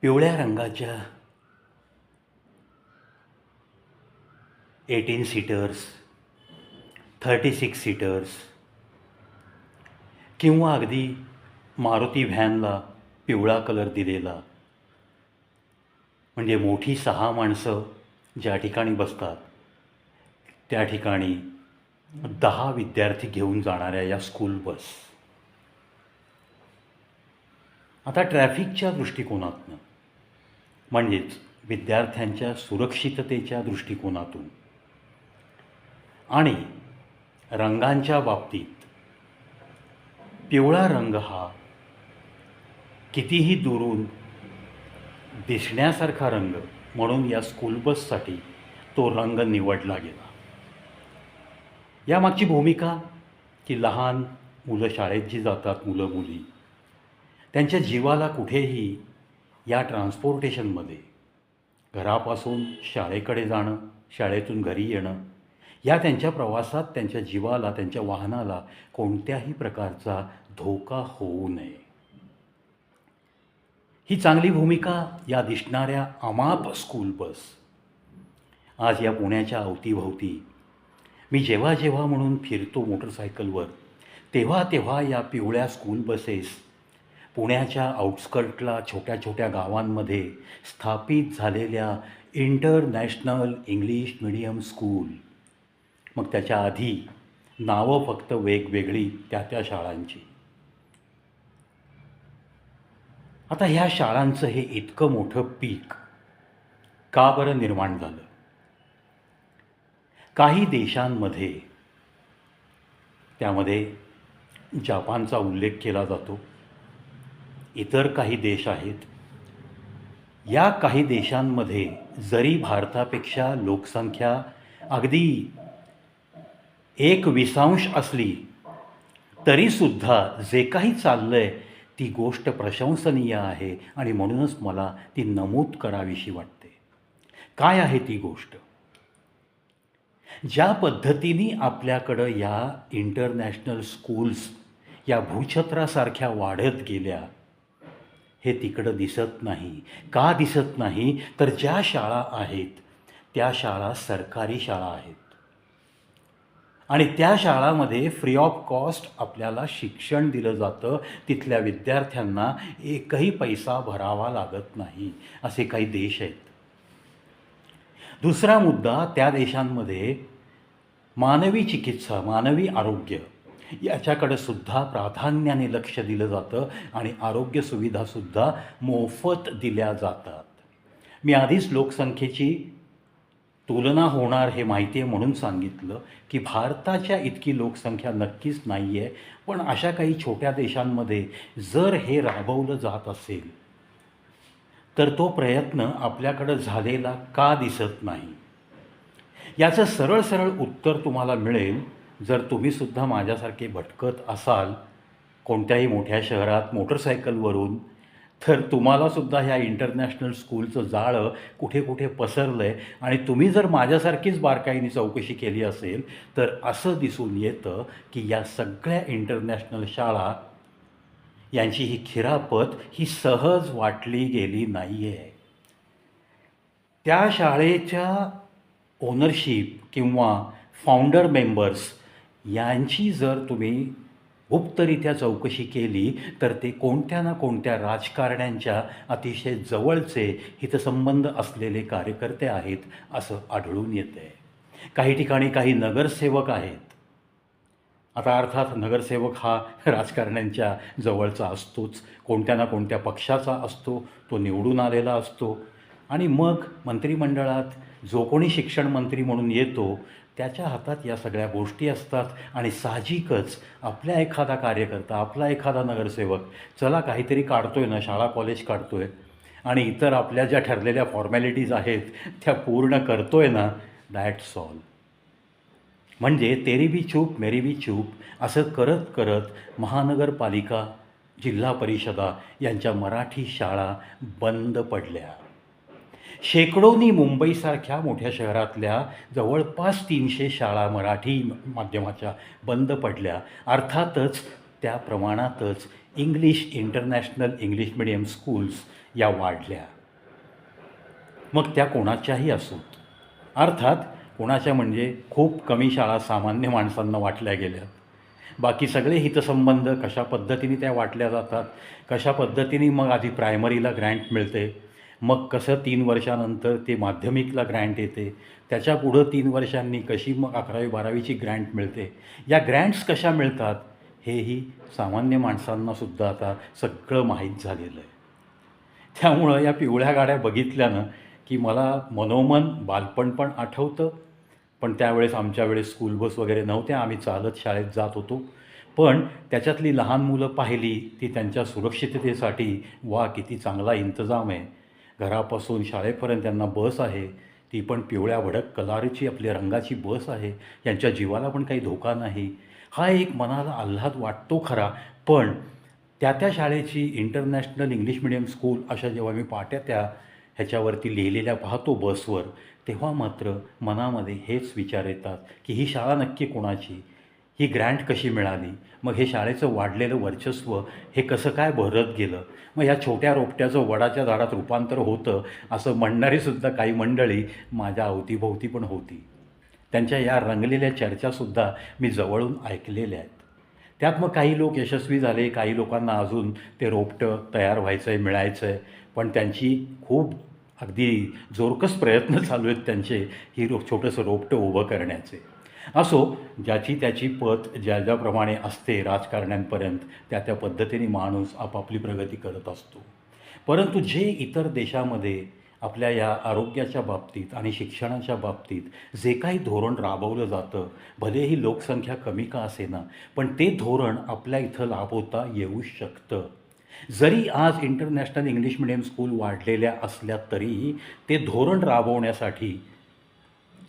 पिवळ्या रंगाच्या 18 seaters, 36 seaters किंवा अगदी मारुती व्हॅनला पिवळा कलर दिलेला, म्हणजे मोठी 6 माणसं ज्या ठिकाणी बसतात त्या ठिकाणी 10 विद्यार्थी घेऊन जाणाऱ्या या स्कूल बस. आता ट्रॅफिकच्या दृष्टिकोनातून, म्हणजेच विद्यार्थ्यांच्या सुरक्षिततेच्या दृष्टिकोनातून आणि रंगांच्या बाबतीत पिवळा रंग हा कितीही दुरून दिसण्यासारखा रंग म्हणून या स्कूल बससाठी तो रंग निवडला गेला. यामागची भूमिका की लहान मुलं शाळेत जी जातात, मुलं मुली, त्यांच्या जीवाला कुठेही या ट्रान्सपोर्टेशनमध्ये घरापासून शाळेकडे जाणं, शाळेतून घरी येणं, या त्यांच्या प्रवासात त्यांच्या जीवाला, त्यांच्या वाहनाला कोणत्याही प्रकारचा धोका होऊ नये. ही चांगली भूमिका या दिसणाऱ्या अमाप स्कूल बस आज या पुण्याच्या अवतीभवती मी जेव्हा जेव्हा म्हणून फिरतो मोटरसायकलवर, तेव्हा तेव्हा या पिवळ्या स्कूल बसेस पुण्याच्या आउटस्कर्टला छोट्या छोट्या गावांमध्ये स्थापित झालेल्या इंटरनॅशनल इंग्लिश मिडियम स्कूल, मग त्याच्या आधी नावं फक्त वेगवेगळी त्या त्या शाळांची. आता ह्या शाळांचं हे इतकं मोठं पीक का बरं निर्माण झालं? काही देशांमध्ये, त्यामध्ये जपानचा उल्लेख केला जातो, इतर काही देश आहेत. या काही देशांमध्ये जरी भारतापेक्षा लोकसंख्या अगदी 1/20 असली तरीसुद्धा जे काही चाललं आहे ती गोष्ट प्रशंसनीय आहे आणि म्हणूनच मला ती नमूद करावीशी वाटते. काय आहे ती गोष्ट? ज्या पद्धतीने आपल्याकडं या इंटरनॅशनल स्कूल्स या भूछत्रासारख्या वाढत गेल्या, हे तिकडं दिसत नाही. का दिसत नाही? तर ज्या शाळा आहेत त्या शाळा सरकारी शाळा आहेत आणि त्या शाळामध्ये फ्री ऑफ कॉस्ट आपल्याला शिक्षण दिलं जातं. तिथल्या विद्यार्थ्यांना एकही पैसा भरावा लागत नाही. असे काही देश आहेत. दुसरा मुद्दा, त्या देशांमध्ये मानवी चिकित्सा, मानवी आरोग्य याच्याकडे सुद्धा प्राधान्याने लक्ष दिलं जातं आणि आरोग्य सुविधासुद्धा मोफत दिल्या जातात. मी आधीच लोकसंख्येची तुलना होणार हे माहिती आहे म्हणून सांगितलं की भारताच्या इतकी लोकसंख्या नक्कीच नाही आहे, पण अशा काही छोट्या देशांमध्ये जर हे राबवलं जात असेल तर तो प्रयत्न आपल्याकडं झालेला का दिसत नाही? याचं सरळ सरळ उत्तर तुम्हाला मिळेल जर तुम्हीसुद्धा माझ्यासारखे भटकत असाल कोणत्याही मोठ्या शहरात मोटरसायकलवरून, तर तुम्हालासुद्धा ह्या इंटरनॅशनल स्कूलचं जाळं कुठे कुठे पसरलं आहे आणि तुम्ही जर माझ्यासारखीच बारकाईने चौकशी केली असेल तर असं दिसून येतं की या सगळ्या इंटरनॅशनल शाळा यांची ही खिरापत ही सहज वाटली गेली नाही आहे. त्या शाळेच्या ओनरशिप किंवा फाउंडर मेंबर्स यांची जर तुम्ही गुप्तरित्या चौकशी केली तर ते कोणत्या ना कोणत्या राजकारण्यांच्या अतिशय जवळचे हितसंबंध असलेले कार्यकर्ते आहेत असं आढळून येतं आहे. काही ठिकाणी काही नगरसेवक आहेत. आता अर्थात नगरसेवक हा राजकारण्यांच्या जवळचा असतोच, कोणत्या ना कोणत्या पक्षाचा असतो, तो निवडून आलेला असतो आणि मग मंत्रिमंडळात जो कोणी शिक्षण मंत्री म्हणून येतो त्याच्या हातात या सगळ्या गोष्टी असतात आणि साहजिकच आपल्या एखादा कार्यकर्ता, आपला एखादा नगरसेवक चला काहीतरी काढतोय ना, शाळा कॉलेज काढतोय आणि इतर आपल्या ज्या ठरलेल्या फॉर्मॅलिटीज आहेत त्या पूर्ण करतोय ना, दॅट्स ऑल. म्हणजे तेरी भी चूप मेरी भी चूप असं करत करत महानगरपालिका, जिल्हा परिषदा यांच्या मराठी शाळा बंद पडल्या. शेकडोनी मुंबईसारख्या मोठ्या शहरातल्या जवळपास 300 शाळा मराठी माध्यमाच्या बंद पडल्या. अर्थातच त्या प्रमाणातच इंटरनॅशनल इंग्लिश मिडियम स्कूल्स या वाढल्या. मग त्या कोणाच्याही असोत. अर्थात कोणाच्या म्हणजे खूप कमी शाळा सामान्य माणसांना वाटल्या गेल्या. बाकी सगळे हितसंबंध कशा पद्धतीने त्या वाटल्या जातात, कशा पद्धतीने मग आधी प्रायमरीला ग्रँट मिळते, मग कसं 3 वर्षानंतर ते माध्यमिकला ग्रँट येते, त्याच्या पुढं 3 वर्षांनी कशी मग 11वी-12वीची ग्रँट मिळते, या ग्रँट्स कशा मिळतात हेही सामान्य माणसांनासुद्धा आता सगळं माहीत झालेलं आहे. त्यामुळं या पिवळ्या गाड्या बघितल्यानं की मला मनोमन बालपण पण आठवतं. पण त्यावेळेस आमच्या वेळेस स्कूल बस वगैरे नव्हत्या, आम्ही चालत शाळेत जात होतो. पण त्याच्यातली लहान मुलं पाहिली ती त्यांच्या सुरक्षिततेसाठी वा किती चांगला इंतजाम आहे. घरापासून शाळेपर्यंत त्यांना बस आहे, ती पण पिवळ्या भडक कलरची आपल्या रंगाची बस आहे, यांच्या जीवाला पण काही धोका नाही. हा एक मनाला आल्हाद वाटतो खरा, पण त्या शाळेची इंटरनॅशनल इंग्लिश मिडियम स्कूल अशा जेव्हा मी पाट्या त्या ह्याच्यावरती लिहिलेल्या पाहतो बसवर, तेव्हा मात्र मनामध्ये हेच विचार येतात की ही शाळा नक्की कोणाची, ही ग्रँट कशी मिळाली, मग हे शाळेचं वाढलेलं वर्चस्व हे कसं काय बहरत गेलं, मग ह्या छोट्या रोपट्याचं वडाच्या झाडात रूपांतर होतं असं म्हणणारीसुद्धा काही मंडळी माझ्या अवतीभोवती पण होती. त्यांच्या या रंगलेल्या चर्चासुद्धा मी जवळून ऐकलेल्या आहेत. त्यात मग काही लोक यशस्वी झाले, काही लोकांना अजून ते रोपटं तयार व्हायचं आहे, मिळायचं आहे, पण त्यांची खूप अगदी जोरकस प्रयत्न चालू आहेत त्यांचे ही छोटंसं रोपटं उभं करण्याचे. असो, ज्याची त्याची पत ज्याप्रमाणे असते राजकारण्यांपर्यंत त्या पद्धतीने माणूस आपापली प्रगती करत असतो. परंतु जे इतर देशामध्ये आपल्या या आरोग्याच्या बाबतीत आणि शिक्षणाच्या बाबतीत जे काही धोरण राबवलं जातं, भलेही लोकसंख्या कमी का असेना, पण ते धोरण आपल्या इथं राबवता येऊ शकतं. जरी आज इंटरनॅशनल इंग्लिश मिडियम स्कूल वाढलेल्या असल्या तरीही ते धोरण राबवण्यासाठी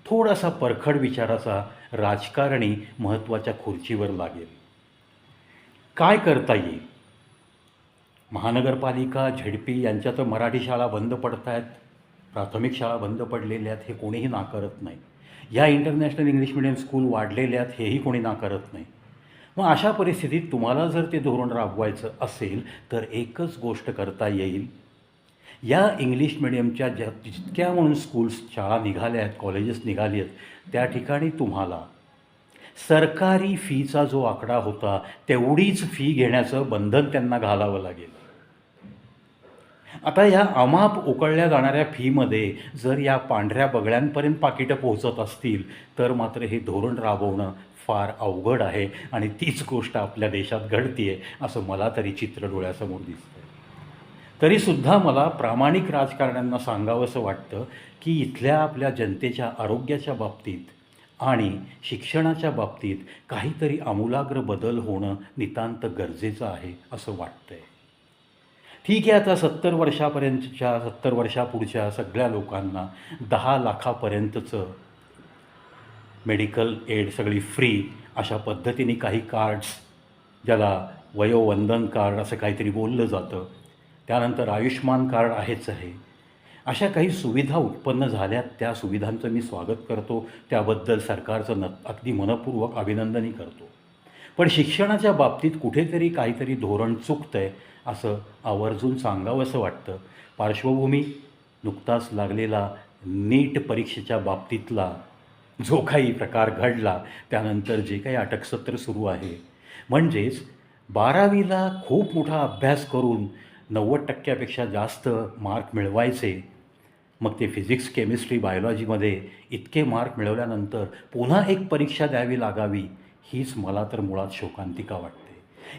थोडासा परखड विचाराचा राजकारणी महत्त्वाच्या खुर्चीवर लागेल. काय करता येईल? महानगरपालिका, झेडपी यांच्या तर मराठी शाळा बंद पडत आहेत, प्राथमिक शाळा बंद पडलेल्या आहेत, हे कोणीही नाकारत नाही. ह्या इंटरनॅशनल इंग्लिश मिडियम स्कूल वाढलेल्या आहेत, हेही कोणी नाकारत नाही. मग अशा परिस्थितीत तुम्हाला जर ते धोरण राबवायचं असेल तर एकच गोष्ट करता येईल. या इंग्लिश मिडियमच्या जितक्या म्हणून स्कूल्स, शाळा निघाल्या आहेत, कॉलेजेस निघाली आहेत, त्या ठिकाणी तुम्हाला सरकारी फीचा जो आकडा होता तेवढीच फी घेण्याचं बंधन त्यांना घालावं लागेल. आता या अमाप उकळल्या जाणाऱ्या फीमध्ये जर या पांढऱ्या बगळ्यांपर्यंत पाकिटं पोहोचत असतील तर मात्र हे धोरण राबवणं फार अवघड आहे आणि तीच गोष्ट आपल्या देशात घडती आहे असं मला तरी चित्र डोळ्यासमोर दिसतं. तरीसुद्धा मला प्रामाणिक राजकारण्यांना सांगावंसं वाटतं की इथल्या आपल्या जनतेच्या आरोग्याच्या बाबतीत आणि शिक्षणाच्या बाबतीत काहीतरी आमूलाग्र बदल होणं नितांत गरजेचं आहे असं वाटतं आहे. ठीक आहे, आता 70 वर्षापुढच्या सगळ्या लोकांना 10 लाखापर्यंतचं मेडिकल एड सगळी फ्री अशा पद्धतीने काही कार्ड्स, ज्याला वयोवंदन कार्ड असं काहीतरी बोललं जातं, त्यानंतर आयुष्मान कार्ड आहेच आहे, अशा काही सुविधा उत्पन्न झाल्यात. त्या सुविधांचं मी स्वागत करतो, त्याबद्दल सरकारचं अगदी मनपूर्वक अभिनंदनही करतो. पण शिक्षणाच्या बाबतीत कुठेतरी काहीतरी धोरण चुकतं आहे असं आवर्जून सांगावंसं वाटतं. पार्श्वभूमी नुकताच लागलेला नीट परीक्षेच्या बाबतीतला जो काही प्रकार घडला, त्यानंतर जे काही अटकसत्र सुरू आहे, म्हणजेच 12वीला खूप मोठा अभ्यास करून 90% जास्त मार्क मिळवायचे, मग ते फिजिक्स, केमिस्ट्री, बायोलॉजीमध्ये इतके मार्क मिळवल्यानंतर पुन्हा एक परीक्षा द्यावी लागावी, हीच मला तर मुळात शोकांतिका वाटते.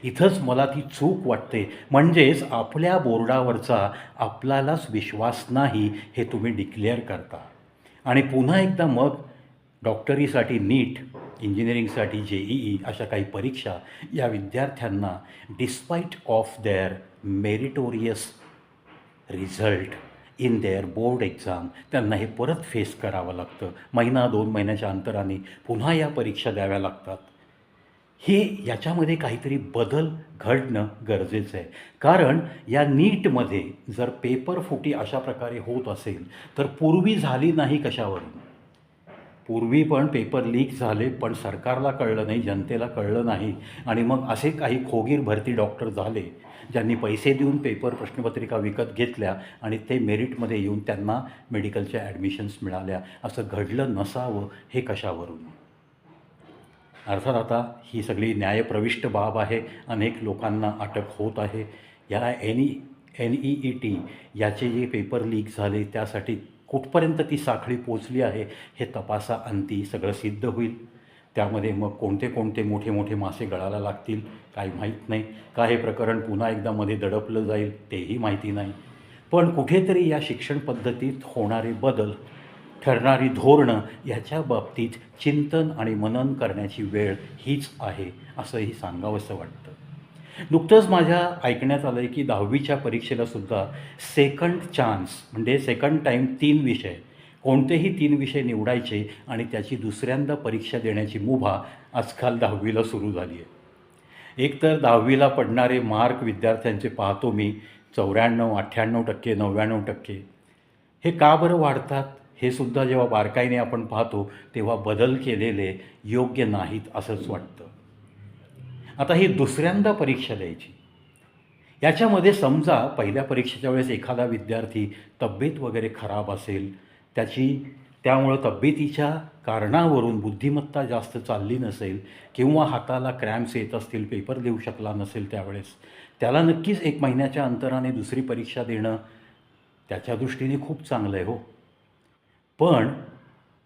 इथंच मला ती चूक वाटते. म्हणजेच आपल्या बोर्डावरचा आपल्यालाच विश्वास नाही हे तुम्ही डिक्लेअर करता आणि पुन्हा एकदा मग डॉक्टरीसाठी नीट, इंजिनिअरिंगसाठी JEE अशा काही परीक्षा या विद्यार्थ्यांना despite of their meritorious result in their board exam त्यांना हे परत फेस करावं लागतं. 1-2 महिन्याच्या अंतराने पुन्हा या परीक्षा द्याव्या लागतात. याच्यामध्ये काहीतरी बदल घडणं गरजेचं आहे. कारण या नीटमध्ये जर पेपर फुटी अशा प्रकारे होत असेल तर पूर्वी झाली नाही कशावरून? पूर्वी पण पेपर लीक झाले, पण सरकारला कळलं नाही, जनतेला कळलं नाही आणि मग असे काही खोगीर भरती डॉक्टर झाले, ज्यांनी पैसे देऊन पेपर प्रश्नपत्रिका विकत घेतल्या आणि ते मेरिटमध्ये येऊन त्यांना मेडिकलच्या ॲडमिशन्स मिळाल्या. असं घडलं नसावं हे कशावरून? अर्थात आता ही सगळी न्यायप्रविष्ट बाब आहे. अनेक लोकांना अटक होत आहे. या NEET याचे जे पेपर लीक झाले त्यासाठी कुठपर्यंत ती साखळी पोचली आहे हे तपासाअंती सगळं सिद्ध होईल. त्यामध्ये मग कोणते कोणते मोठे मोठे मासे गळाला लागतील काही माहीत नाही. का हे प्रकरण पुन्हा एकदा मध्ये दडपलं जाईल तेही माहिती नाही. पण कुठेतरी या शिक्षण पद्धतीत होणारे बदल, ठरणारी धोरणं याच्या बाबतीत चिंतन आणि मनन करण्याची वेळ हीच आहे असंही सांगावंसं वाटतं. नुकतंच माझ्या ऐकण्यात आलं आहे की 10वीच्या परीक्षेलासुद्धा सेकंड चान्स म्हणजे सेकंड टाईम 3 विषय, कोणतेही 3 विषय निवडायचे आणि त्याची दुसऱ्यांदा परीक्षा देण्याची मुभा आजकाल 10वीला सुरू झाली आहे. एकतर 10वीला पडणारे मार्क विद्यार्थ्यांचे पाहतो मी 94, 98%, 99%. हे का बरं वाढतात हे सुद्धा जेव्हा बारकाईने आपण पाहतो तेव्हा बदल केलेले योग्य नाहीत असंच वाटतं. आता ही दुसऱ्यांदा परीक्षा द्यायची, याच्यामध्ये समजा पहिल्या परीक्षेच्या वेळेस एखादा विद्यार्थी तब्येत वगैरे खराब असेल, त्यामुळं तब्येतीच्या कारणावरून बुद्धिमत्ता जास्त चालली नसेल किंवा हाताला क्रॅम्प्स येत असतील, पेपर देऊ शकला नसेल त्यावेळेस, त्याला नक्कीच 1 महिन्याच्या अंतराने दुसरी परीक्षा देणं त्याच्या दृष्टीने खूप चांगलं आहे हो. पण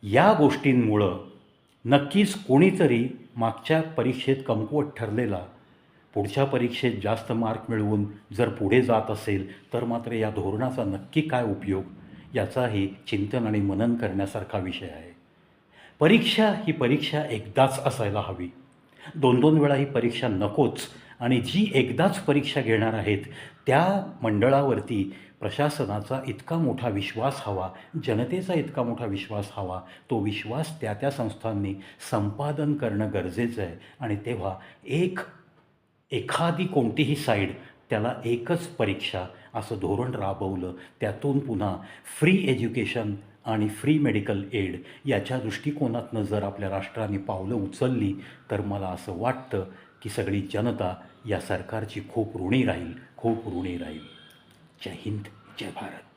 या गोष्टींमुळं नक्कीच कोणीतरी मागच्या परीक्षेत कमकुवत ठरलेला पुढच्या परीक्षेत जास्त मार्क मिळवून जर पुढे जात असेल तर मात्र या धोरणाचा नक्की काय उपयोग याचाही चिंतन आणि मनन करण्यासारखा विषय आहे. ही परीक्षा एकदाच असायला हवी. 2-2 वेळा ही परीक्षा नकोच. आणि जी एकदाच परीक्षा घेणार आहेत त्या मंडळावरती प्रशासनाचा इतका मोठा विश्वास हवा, जनतेचा इतका मोठा विश्वास हवा. तो विश्वास त्या संस्थांनी संपादन करणं गरजेचं आहे. आणि तेव्हा एखादी कोणतीही साईड त्याला एकच परीक्षा असं धोरण राबवलं, त्यातून पुन्हा फ्री एज्युकेशन आणि फ्री मेडिकल एड याच्या दृष्टिकोनातनं जर आपल्या राष्ट्राने पावलं उचलली तर मला असं वाटतं की सगळी जनता या सरकारची खूप ऋणी राहील, खूप ऋणी राहील. जय हिंद, जय भारत.